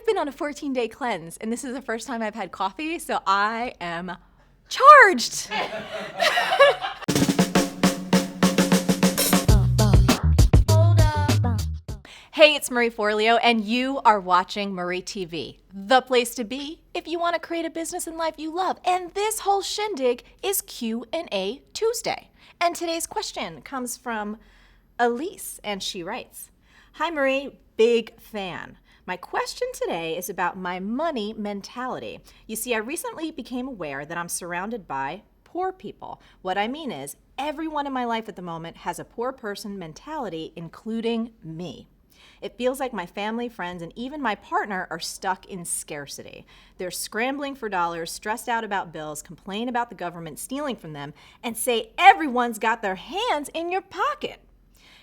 I've been on a 14-day cleanse, and this is the first time I've had coffee, so I am charged. Hey, it's Marie Forleo, and you are watching Marie TV, the place to be if you want to create a business and life you love. And this whole shindig is Q&A Tuesday. And today's question comes from Elise, and she writes, "Hi Marie, big fan. My question today is about my money mentality. You see, I recently became aware that I'm surrounded by poor people. What I mean is, everyone in my life at the moment has a poor person mentality, including me. It feels like my family, friends, and even my partner are stuck in scarcity. They're scrambling for dollars, stressed out about bills, complain about the government stealing from them, and say everyone's got their hands in your pocket.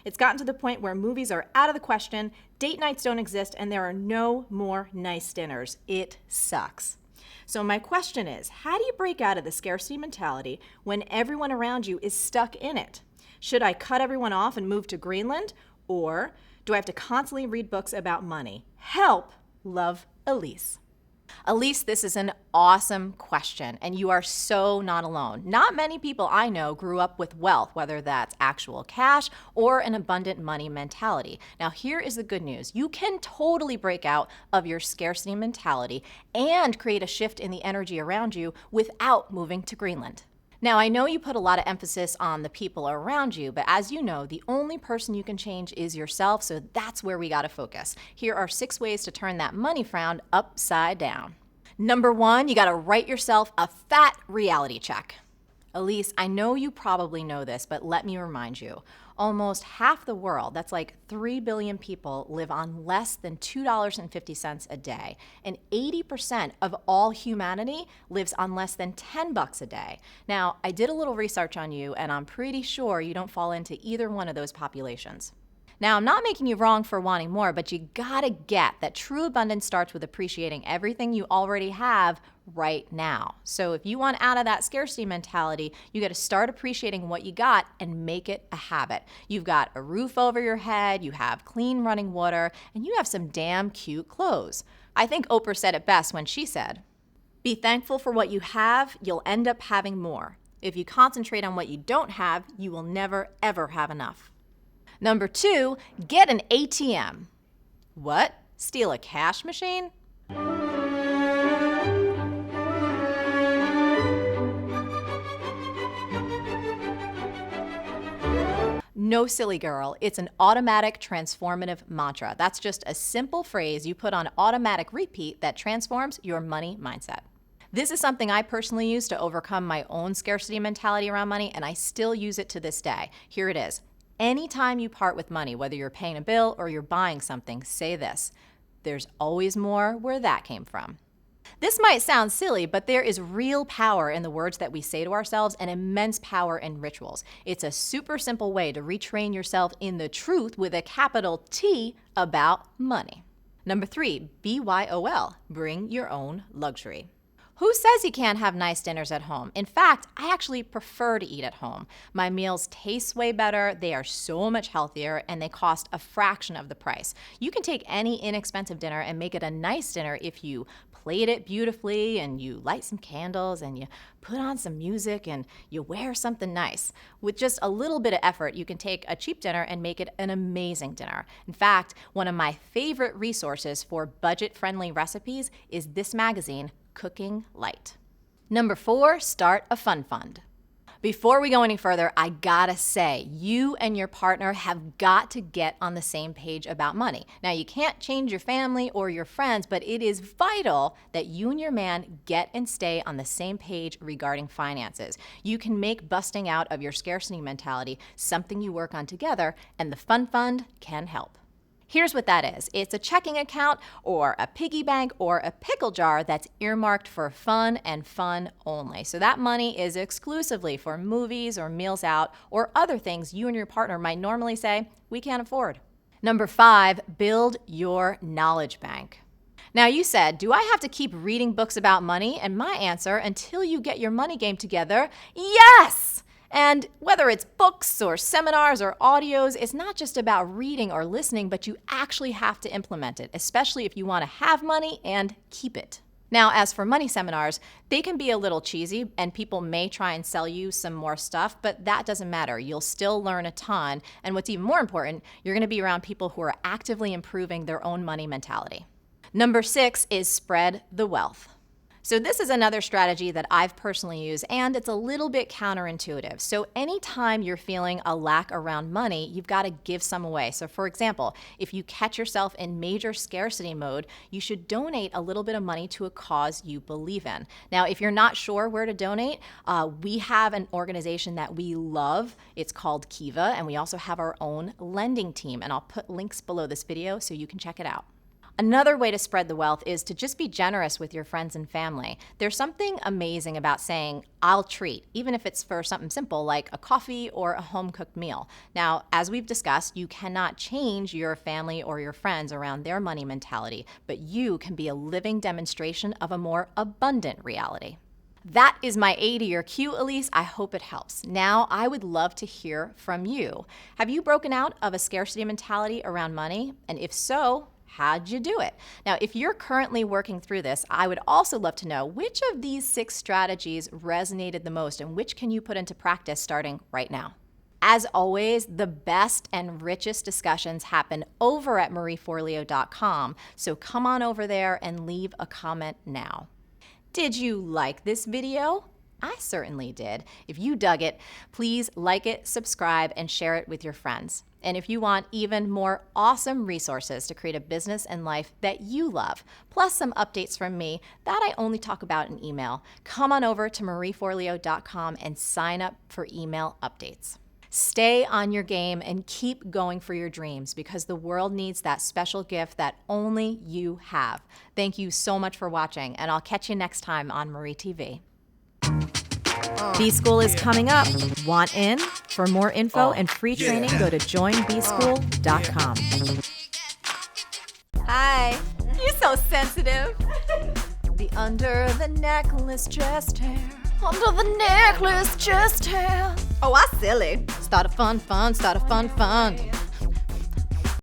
It's gotten to the point where movies are out of the question, date nights don't exist, and there are no more nice dinners. It sucks. So my question is, how do you break out of the scarcity mentality when everyone around you is stuck in it? Should I cut everyone off and move to Greenland? Or do I have to constantly read books about money? Help, love, Elise." Elise, this is an awesome question, and you are so not alone. Not many people I know grew up with wealth, whether that's actual cash or an abundant money mentality. Now, here is the good news. You can totally break out of your scarcity mentality and create a shift in the energy around you without moving to Greenland. Now, I know you put a lot of emphasis on the people around you, but as you know, the only person you can change is yourself, so that's where we gotta focus. Here are 6 ways to turn that money frown upside down. Number 1, you gotta write yourself a fat reality check. Elise, I know you probably know this, but let me remind you. Almost half the world, that's like 3 billion people, live on less than $2.50 a day. And 80% of all humanity lives on less than $10 a day. Now, I did a little research on you, and I'm pretty sure you don't fall into either one of those populations. Now, I'm not making you wrong for wanting more, but you gotta get that true abundance starts with appreciating everything you already have right now. So if you want out of that scarcity mentality, you gotta start appreciating what you got and make it a habit. You've got a roof over your head, you have clean running water, and you have some damn cute clothes. I think Oprah said it best when she said, "Be thankful for what you have, you'll end up having more. If you concentrate on what you don't have, you will never, ever have enough." Number 2, get an ATM. What? Steal a cash machine? No, silly girl. It's an automatic transformative mantra. That's just a simple phrase you put on automatic repeat that transforms your money mindset. This is something I personally use to overcome my own scarcity mentality around money, and I still use it to this day. Here it is. Anytime you part with money, whether you're paying a bill or you're buying something, say this: there's always more where that came from. This might sound silly, but there is real power in the words that we say to ourselves and immense power in rituals. It's a super simple way to retrain yourself in the truth with a capital T about money. Number 3, BYOL, bring your own luxury. Who says you can't have nice dinners at home? In fact, I actually prefer to eat at home. My meals taste way better, they are so much healthier, and they cost a fraction of the price. You can take any inexpensive dinner and make it a nice dinner if you plate it beautifully and you light some candles and you put on some music and you wear something nice. With just a little bit of effort, you can take a cheap dinner and make it an amazing dinner. In fact, one of my favorite resources for budget-friendly recipes is this magazine, Cooking Light. Number 4, start a fun fund. Before we go any further, I gotta say, you and your partner have got to get on the same page about money. Now, you can't change your family or your friends, but it is vital that you and your man get and stay on the same page regarding finances. You can make busting out of your scarcity mentality something you work on together, and the fun fund can help. Here's what that is. It's a checking account or a piggy bank or a pickle jar that's earmarked for fun and fun only. So that money is exclusively for movies or meals out or other things you and your partner might normally say, we can't afford. Number 5, build your knowledge bank. Now, you said, do I have to keep reading books about money? And my answer, until you get your money game together, yes! And whether it's books or seminars or audios, it's not just about reading or listening, but you actually have to implement it, especially if you want to have money and keep it. Now, as for money seminars, they can be a little cheesy and people may try and sell you some more stuff, but that doesn't matter. You'll still learn a ton. And what's even more important, you're going to be around people who are actively improving their own money mentality. Number 6 is spread the wealth. So this is another strategy that I've personally used, and it's a little bit counterintuitive. So anytime you're feeling a lack around money, you've got to give some away. So for example, if you catch yourself in major scarcity mode, you should donate a little bit of money to a cause you believe in. Now, if you're not sure where to donate, we have an organization that we love. It's called Kiva, and we also have our own lending team, and I'll put links below this video so you can check it out. Another way to spread the wealth is to just be generous with your friends and family. There's something amazing about saying, I'll treat, even if it's for something simple like a coffee or a home-cooked meal. Now, as we've discussed, you cannot change your family or your friends around their money mentality, but you can be a living demonstration of a more abundant reality. That is my A to your Q, Elise. I hope it helps. Now, I would love to hear from you. Have you broken out of a scarcity mentality around money? And if so, how'd you do it? Now, if you're currently working through this, I would also love to know which of these 6 strategies resonated the most and which can you put into practice starting right now. As always, the best and richest discussions happen over at marieforleo.com, so come on over there and leave a comment now. Did you like this video? I certainly did. If you dug it, please like it, subscribe, and share it with your friends. And if you want even more awesome resources to create a business and life that you love, plus some updates from me that I only talk about in email, come on over to marieforleo.com and sign up for email updates. Stay on your game and keep going for your dreams because the world needs that special gift that only you have. Thank you so much for watching, and I'll catch you next time on Marie TV. B-School is coming up. Want in? For more info and free training, go to joinbschool.com. Hi. You're so sensitive. The under the necklace chest hair. Under the necklace chest hair. Oh, I silly. Start a fun.